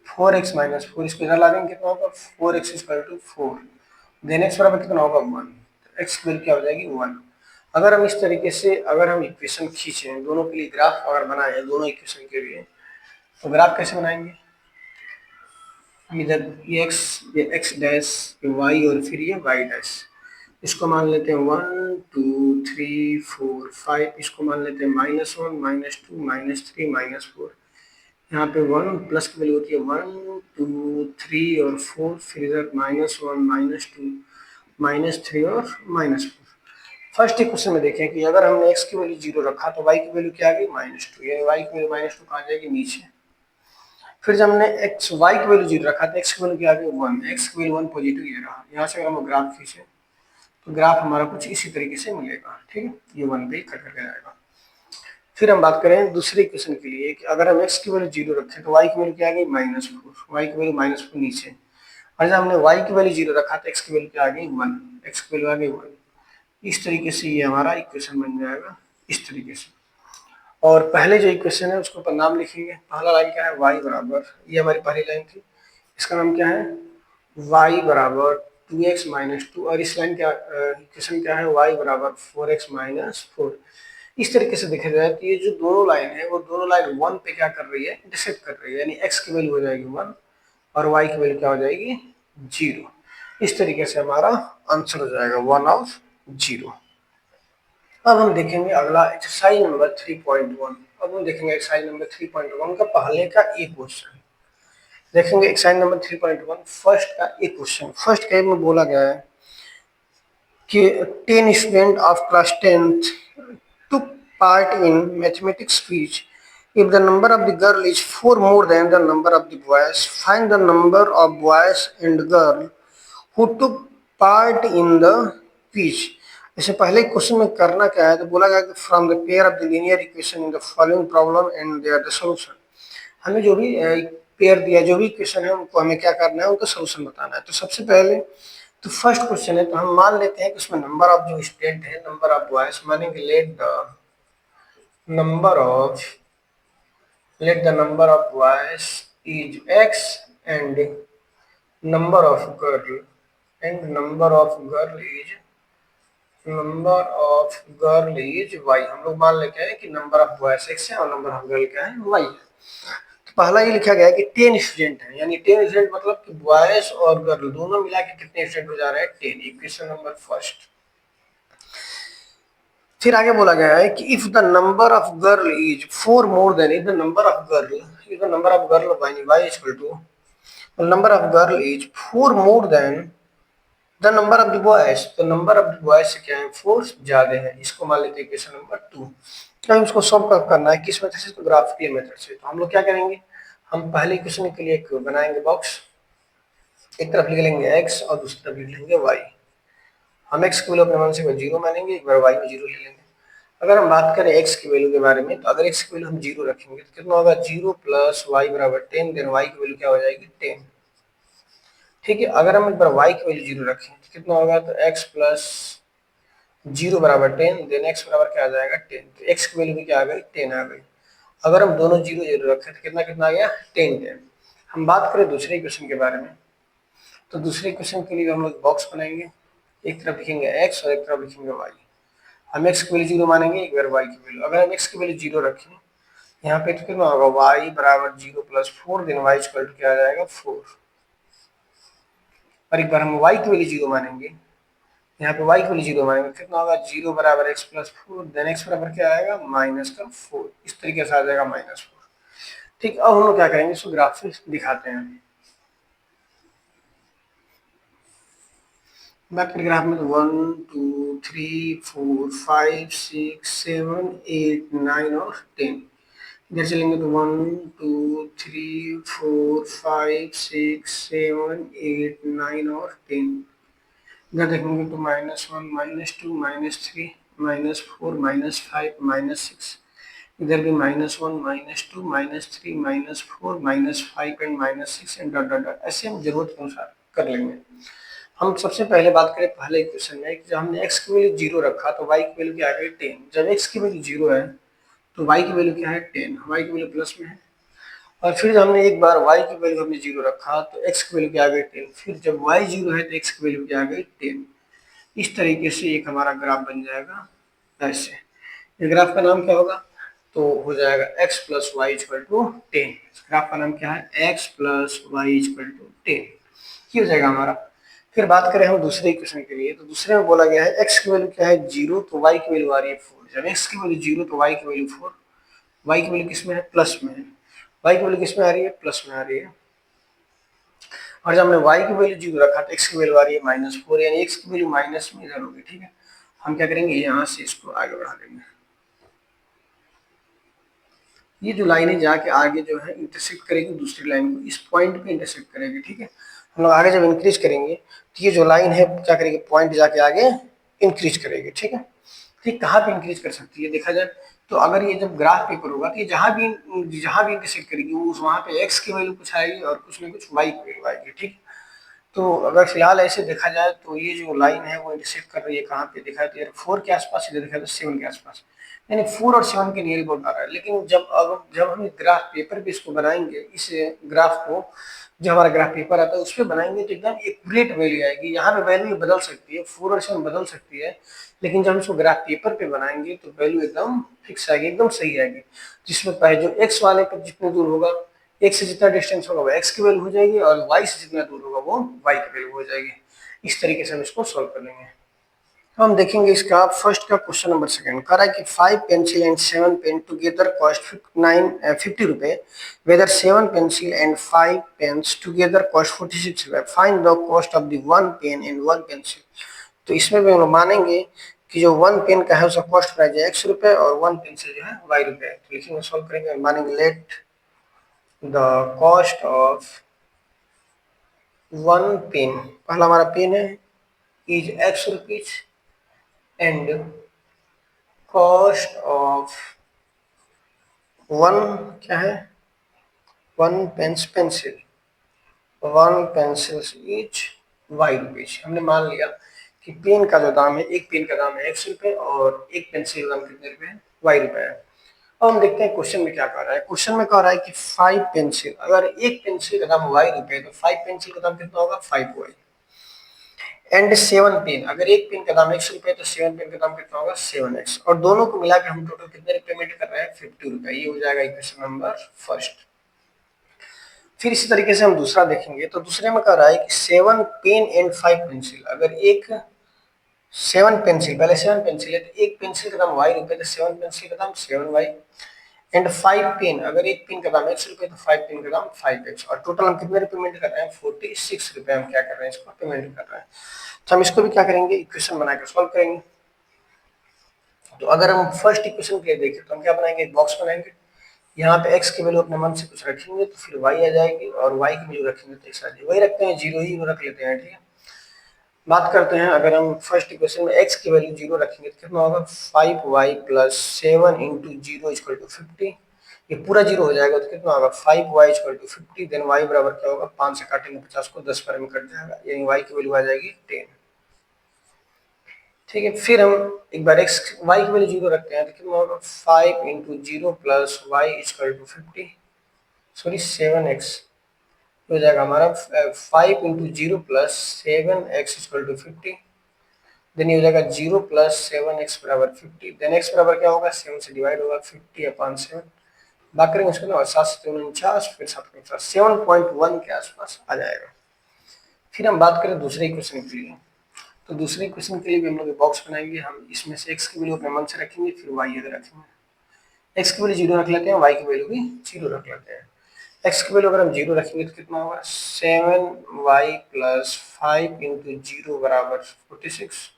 4x माइनस 4, इसको इधर ला देंगे, कितना होगा, 4x equal to 4, then x बराबर कितना होगा, 1। तो x की वैल्यू क्या हो जाएगी, 1। अगर हम इस तरीके से अगर हम इक्वेशन खींचें दोनों के लिए, ग्राफ अगर बनाए दोनों इक्वेशन के लिए, तो ग्राफ कैसे बनाएंगे, इधर ये x डैश, ये y और फिर ये y डैश, इसको मान लेते हैं 1 2 3 4 5, इसको मान लेते हैं -1 -2 -3 -4, यहाँ पे 1 प्लस की वैल्यू होती है 1 2 3 और 4, फिर इधर -1 -2 -3 और -4। फर्स्ट इक्वेशन में देखें कि अगर हमने x की वैल्यू 0 रखा तो y की वैल्यू क्या आ गई, -2, यानी y की वैल्यू -2 कहाँ जाएगी, नीचे। फिर जब हमने y की वैल्यू 0 रखा तो x की वैल्यू क्या आ गई, 1, x की वैल्यू 1 पॉजिटिव ये रहा। यहाँ से अगर हम ग्राफ खींचे तो ग्राफ हमारा कुछ इसी तरीके से मिलेगा, ठीक है, ये 1 पे कट करके जाएगा। फिर हम बात करें दूसरे इक्वेशन के लिए कि अगर हम x की वैल्यू 0 रखें तो y की वैल्यू क्या आ गई, -4, y की वैल्यू -4 नीचे, और जब हमने y की वैल्यू 0 रखा तो x की वैल्यू क्या आ गई, 1, x की वैल्यू आ गई 1। इस तरीके से ये हमारा इक्वेशन बन जाएगा, इस तरीके से। और पहले जो इक्वेशन है उसको ऊपर नाम लिखेंगे, पहला लाइन क्या है, y बराबर, ये हमारी पहली लाइन थी, इसका नाम क्या है, y बराबर 2x माइनस 2, और इस लाइन का इक्वेशन क्या है, y बराबर 4x माइनस 4। इस तरीके से देखा जाए तो ये जो दोनों लाइन है वो दोनों लाइन 1 पे क्या कर रही है, इंटरसेक्ट कर रही है, यानी x की वैल्यू हो जाएगी 1 और y की वैल्यू क्या हो जाएगी, 0। इस तरीके से हमारा आंसर हो जाएगा 1 और 0। अब हम देखेंगे अगला एक्सरसाइज नंबर 3.1। अब हम देखेंगे एक्सरसाइज नंबर 3.1 का पहले का एक क्वेश्चन देखेंगे। एक्सरसाइज नंबर 3.1 फर्स्ट का एक क्वेश्चन, फर्स्ट का में बोला गया है कि 10 student of class 10th took part in mathematics quiz. If the number of the girl is 4 more than the number of the boys, find the number of boys and girl who took part in the quiz. इससे पहले question में करना क्या है, तो बोला गया कि from the pair of the linear equation in the following problem and their the solution. हमें जो भी पेयर दिया, जो भी क्वेश्चन है उनको हमें क्या करना है, उनका सॉल्यूशन बताना है। तो सबसे पहले तो फर्स्ट क्वेश्चन है, तो हम मान लेते हैं कि उसमें नंबर ऑफ जो स्टूडेंट है, नंबर ऑफ बॉयज मानेंगे let the number of let the number of boys is x and number of girl is y। हम लोग मान लेते हैं कि नंबर ऑफ बॉयज x है और नंबर ऑफ गर्ल क्या है, y है। तो पहला ये लिखा गया है कि 10 स्टूडेंट है, यानी 10 स्टूडेंट मतलब कि बॉयज और गर्ल दोनों मिला के कितने स्टूडेंट हो जा रहे हैं, 10। Equation number first. फिर आगे बोला गया है कि if the number of girl is 4 more than, if the number of girl y equal to number of girl is 4 more than the number of the boys, तो नंबर ऑफ द बॉयज से क्या है, 4 ज्यादा है। इसको मान लेते हैं इक्वेशन नंबर 2। तो इसको सॉल्व करना है किस मेथड से, तो ग्राफिकल मेथड से। तो हम लोग क्या करेंगे, हम पहले इक्वेशन के लिए एक बनाएंगे बॉक्स, एक तरफ लिख लेंगे x और दूसरी तरफ लिख लेंगे y। हम x की वैल्यू अपने मन से जीरो मानेंगे, एक बार y में जीरो ले लेंगे। अगर हम बात करें x की वैल्यू के बारे में, तो अगर x की वैल्यू हम जीरो रखेंगे तो कितना होगा, जीरो प्लस वाई बराबर 10, देन y की वैल्यू क्या हो जाएगी 10। ठीक है, अगर हम एक बार y की वैल्यू जीरो रखें तो कितना होगा, तो x प्लस जीरो बराबर 10, देन x बराबर क्या आ जाएगा 10। तो x की वैल्यू भी क्या आ गई 10 आ गई। अगर हम दोनों जीरो जीरो रखें तो कितना कितना आ गया 10 10। हम बात करें दूसरे क्वेश्चन के बारे में, तो दूसरे क्वेश्चन के लिए हम लोग बॉक्स बनाएंगे, एक तरफ लिखेंगे x और एक तरफ लिखेंगे y। हम x की वैल्यू जीरो मानेंगे, एक बार y की वैल्यू, अगर हम x की वैल्यू जीरो रखें यहाँ पे तो कितना होगा y बराबर zero plus four, then y equal to क्या आ जाएगा 4। और एक बार हम y की वैल्यू जीरो मानेंगे, यहाँ पे y की वैल्यू जीरो मानेंगे, कितना होगा जीरो बराबर x plus four, then x बराबर क्या आएगा माइनस का 4। इस तरीके से आ जाएगा -4। ठीक, अब हम लोग क्या करेंगे, इसको ग्राफ से दिखाते हैं। बैक ग्राफ में तो 1 2 3 4 5 6 7 8 9 और 10। इधर चलेंगे तो 1 2 3 4 5 6 7 8 9 और 10। इधर देखेंगे तो -1 -2 -3 -4 -5 -6। इधर भी -1 -2 -3 -4 -5 and -6 and dot dot dot, ऐसे हम जरूरत के अनुसार कर लेंगे। हम सबसे पहले बात करें पहले इक्वेशन में, जब हमने x की वैल्यू जीरो रखा तो y की वैल्यू क्या आ गई 10। जब x की वैल्यू जीरो है तो y की वैल्यू क्या है 10, y की वैल्यू प्लस में है। और फिर जब हमने एक बार y की वैल्यू हमने जीरो रखा तो x की वैल्यू क्या आ गई 10, फिर जब y जीरो है तो x की वैल्यू क्या आ गई 10। इस तरीके से एक हमारा ग्राफ बन जाएगा ऐसे। इस ग्राफ का नाम क्या होगा, तो हो जाएगा x plus y equal to 10। Graph का नाम क्या है, x plus y equal to 10, ये हो जाएगा हमारा। फिर बात करें हम दूसरे इक्वेशन के लिए, तो दूसरे में बोला गया है x की वैल्यू क्या है जीरो, तो y की वैल्यू आ रही है 4। जब x की वैल्यू जीरो तो y की वैल्यू 4, y की वैल्यू किस में है प्लस में है, y की वैल्यू किस में आ रही है प्लस में आ रही है। और जब हमने y की वैल्यू जीरो रखा तो x की वैल्यू आ रही है -4, यानी x की वैल्यू माइनस में इधर होगी। ठीक है, हम क्या करेंगे यहाँ से इसको आगे बढ़ा देंगे। ये जो लाइन है जाके आगे जो है इंटरसेक्ट करेगी दूसरी लाइन को, इस पॉइंट पे इंटरसेक्ट करेगी। ठीक है, हम लोग आगे जब इंक्रीज करेंगे तो ये जो लाइन है क्या करेगी, पॉइंट जाके आगे इंक्रीज करेगी। ठीक है, ठीक, कहाँ पे इंक्रीज कर सकती है देखा जाए तो, अगर ये जब ग्राफ पेपर होगा तो ये जहाँ भी इंटरसेक्ट करेगी वो वहाँ पे एक्स की वैल्यू कुछ आएगी और कुछ ना कुछ वाई की वैल्यू आएगी। ठीक, तो अगर फिलहाल ऐसे देखा जाए तो ये जो लाइन है वो इंटरसेक्ट कर रही है कहाँ पे देखा तो 4 के आसपास, इधर देखा तो 7 के आसपास, यानी 4 और 7 के नियर अबाउट आ रहा है। लेकिन जब हम ग्राफ पेपर पे इसको बनाएंगे, इस ग्राफ को जो हमारा ग्राफ पेपर आता है उस पर बनाएंगे तो एकदम एक्यूरेट वैल्यू आएगी। यहाँ पे वैल्यू बदल सकती है, 4 और 7 बदल सकती है, लेकिन जब हम इसको ग्राफ पेपर पे बनाएंगे तो वैल्यू एकदम फिक्स आएगी, एकदम सही आएगी। जिसमें पहले जो एक्स वाले पर जितने दूर होगा, x से जितना डिस्टेंस होगा वो x की वैल्यू हो जाएगी और y से जितना दूर होगा वो y की वैल्यू हो जाएगी। इस तरीके से हम इसको सॉल्व कर लेंगे। तो हम देखेंगे इसका फर्स्ट का क्वेश्चन नंबर सेकंड कह रहा है कि 5 pencil and 7 pen together cost 50 रुपए, whether 7 pencil and 5 pens together cost 46 रुपए, find the cost of the 1 pen and 1 pencil. तो इसमें भी हम लोग मानेंगे कि जो 1 पेन का है उसका कॉस्ट प्राइस है x रुपए और 1 पेंसिल जो है y रुपए। तो लिखेंगे, सॉल्व करेंगे, मानेंगे let the cost of 1 pen, पहला हमारा पेन है, is x rupees and cost of 1 क्या है 1 pencil, 1 pencil is y rupees. हमने मान लिया कि पेन का जो दाम है, एक पेन का दाम है x रुपए और एक पेंसिल का दाम कितने रुपए है y रुपए है। अब हम देखते हैं क्वेश्चन में क्या कह रहा है। क्वेश्चन में कह रहा है कि 5 पेंसिल, अगर एक पेंसिल का दाम y रुपए तो 5 पेंसिल का दाम कितना होगा 5y। एंड 7 पेन, अगर एक पेन का दाम x रुपए तो 7 पेन का दाम कितना होगा 7x, और दोनों को मिला के हम टोटल कितने पेमेंट कर रहे हैं 50 रुपए। ये हो जाएगा इक्वेशन नंबर फर्स्ट। फिर इसी तरीके से हम दूसरा देखेंगे, तो दूसरे में कह रहा है कि 7 पेन एंड 5 पेंसिल, अगर एक 7 पेंसिल, पहले 7 पेंसिल है तो एक पेंसिल का दाम y रुपए तो 7 पेंसिल का दाम 7y, एंड 5 पेन, अगर एक पेन का दाम x रुपए तो 5 पेन का दाम 5x, और टोटल हम कितने पेमेंट कर रहे हैं 46 रुपए हम क्या कर रहे हैं इसको पेमेंट कर रहे हैं। तो हम इसको भी क्या करेंगे इक्वेशन बनाकर सॉल्व करेंगे। तो अगर हम फर्स्ट इक्वेशन के लिए देखें तो हम क्या बनाएंगे, एक बॉक्स बनाएंगे, यहाँ पे x की वैल्यू अपने मन से कुछ रखेंगे तो फिर y आ जाएगी, और y की वैल्यू रखेंगे तो x आ जाएगी, वही रखते हैं जीरो ही रख लेते हैं। ठीक है, बात करते हैं, अगर हम फर्स्ट इक्वेशन में x की वैल्यू 0 रखेंगे तो कितना होगा 5y plus 7 into zero equal to 50। ये पूरा 0 हो जाएगा तो कितना होगा 5y equal to 50। Then y बराबर क्या होगा, 5 से काटेंगे 50 को, 10 बार में कट जाएगा, यानी y की वैल्यू आ जाएगी 10। ठीक है, फिर हम एक बार x y की वैल्यू 0 रखते हैं तो कितना होगा 5 into zero plus y equal to 50, sorry 7x हो जाएगा हमारा 5 into zero plus 7x equal to 50। Then ये हो जाएगा 0 प्लस 7x बराबर 50। देन x बराबर क्या होगा, 7 से डिवाइड होगा 50 अपॉन 7, बाकी करेंगे उसको ना 7 से 49, फिर 7 7.1 के आसपास आ जाएगा। फिर हम बात करें दूसरे इक्वेशन के लिए, तो दूसरे इक्वेशन के लिए भी हम लोग बॉक्स बनाएंगे। हम इसमें से x की वैल्यू अपने मन से रखेंगे, फिर y इधर रखेंगे। x की वैल्यू 0 रख लेते हैं, y की वैल्यू भी 0 रख लेते हैं। x की वैल्यू अगर हम 0 रखेंगे तो कितना होगा 7y प्लस 5 इंटू जीरो बराबर 46।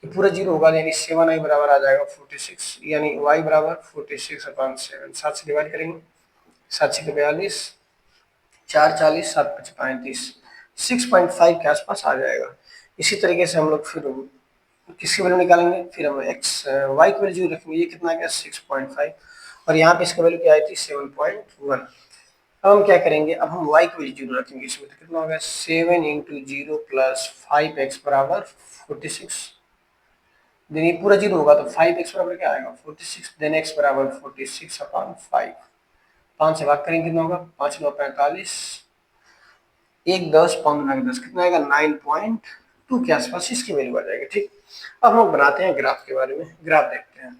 ये पूरा 0 होगा यानी 7i बराबर आ जाएगा 46, यानी y बराबर 46 अपॉन 7। 7 से डिवाइड करेंगे, 7 से 42, 4 40, 7 5 35, 6.5 के आसपास आ जाएगा। इसी तरीके से हम लोग फिर किसकी वैल्यू निकालेंगे, फिर हम x y की वैल्यू रखेंगे, ये कितना आ गया 6.5, और यहाँ पे इसकी वैल्यू क्या आई थी 7.1। अब हम क्या करेंगे, अब हम y की वैल्यू 0 रखेंगे इसमें, तो कितना होगा 7 इंटू जीरो प्लस 5x बराबर 46। देन ये पूरा 0 होगा तो 5x बराबर क्या आएगा 46। देन x बराबर 46 अपॉन 5, 5 से भाग करेंगे कितना होगा 5 9 45, 1 10 15 10 कितना आएगा 9.2 के आसपास इसकी वैल्यू आ जाएगी। ठीक, अब हम लोग बनाते हैं ग्राफ के बारे में, ग्राफ देखते हैं।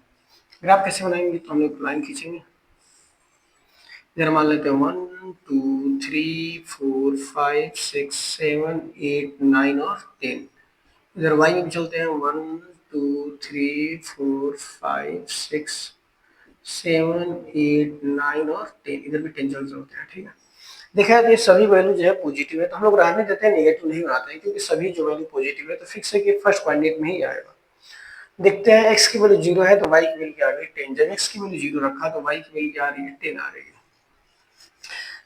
ग्राफ कैसे बनाएंगे, तो हम लोग लाइन खींचेंगे, इधर मान लेते हैं 1 2 3 4 5 6 7 8 9 और 10। इधर y में भी चलते हैं 1 2 3 4 5 6 7 8 9 और 10, इधर भी 10 चलते होते हैं। ठीक है, देखा है ये सभी वैल्यू जो है पॉजिटिव है, तो हम लोग रहने देते हैं, नेगेटिव नहीं बनाते हैं, क्योंकि सभी जो वैल्यू पॉजिटिव है तो फिक्स है कि फर्स्ट क्वाड्रेंट में ही आएगा। देखते हैं x की वैल्यू 0 है तो y की वैल्यू क्या आ गई 10। जब x की वैल्यू 0 रखा तो y की वैल्यू क्या आ रही है 10 आ रही है।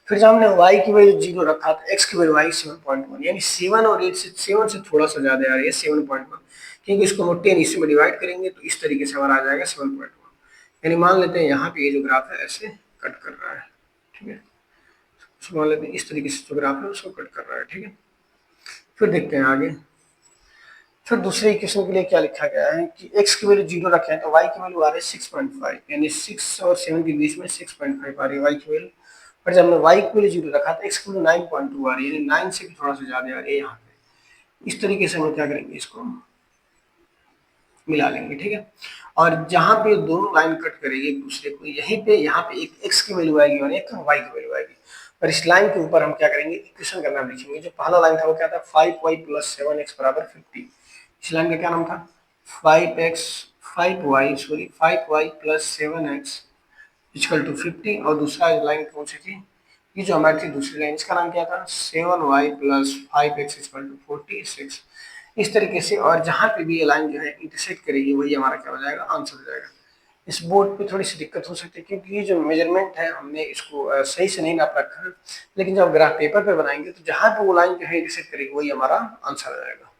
फिर जब हमने y की वैल्यू 0 रखा तो x की वैल्यू आई 7.1, यानी 7 और 8 से 7 से थोड़ा सा ज्यादा आ रही है 7.1, क्योंकि इसको हम 10 इसमें डिवाइड करेंगे तो इस तरीके से हमारा आ जाएगा 7.1। यानी मान लेते हैं यहाँ पे ये जो ग्राफ है ऐसे कट कर रहा है। ठीक है, उसको मान लेते हैं इस तरीके से जो ग्राफ है उसको कट कर रहा है। ठीक है, फिर देखते हैं आगे। फिर दूसरे इक्वेशन के लिए क्या लिखा गया है कि x की वैल्यू 0 रखे हैं तो y की वैल्यू आ रही है 6.5, यानी 6 और 7 के बीच में 6.5 आ रही है y की वैल्यू। पर जब हमने y की वैल्यू 0 रखा तो x की वैल्यू 9.2 आ रही है, यानी 9 से भी थोड़ा सा ज्यादा आ रही है यहाँ पे। इस तरीके से हम क्या करेंगे, इसको मिला लेंगे। ठीक है, और जहां पे दोनों लाइन कट करेगी एक दूसरे को, यहीं पे यहाँ पे एक x की वैल्यू आएगी और एक y की वैल्यू आएगी, और इस लाइन के ऊपर हम क्या करेंगे इक्वेशन का नाम लिखेंगे। जो पहला लाइन था वो क्या था 5y प्लस 7x बराबर 50। इस लाइन का क्या नाम था 5y plus 7x equal to 50, और दूसरा लाइन कौन सी थी, ये जो हमारी थी दूसरी लाइन, इसका नाम क्या था 7y plus 5x equal to 46। इस तरीके से, और जहां पे भी ये लाइन जो है इंटरसेक्ट करेगी वही हमारा क्या हो जाएगा आंसर हो जाएगा। इस बोर्ड पे थोड़ी सी दिक्कत हो सकती है क्योंकि ये जो मेजरमेंट है हमने इसको सही से नहीं नाप रखा है, लेकिन जब ग्राफ पेपर पे बनाएंगे तो जहां पे वो लाइन जो है इंटरसेक्ट करेगी वही हमारा आंसर आ जाएगा।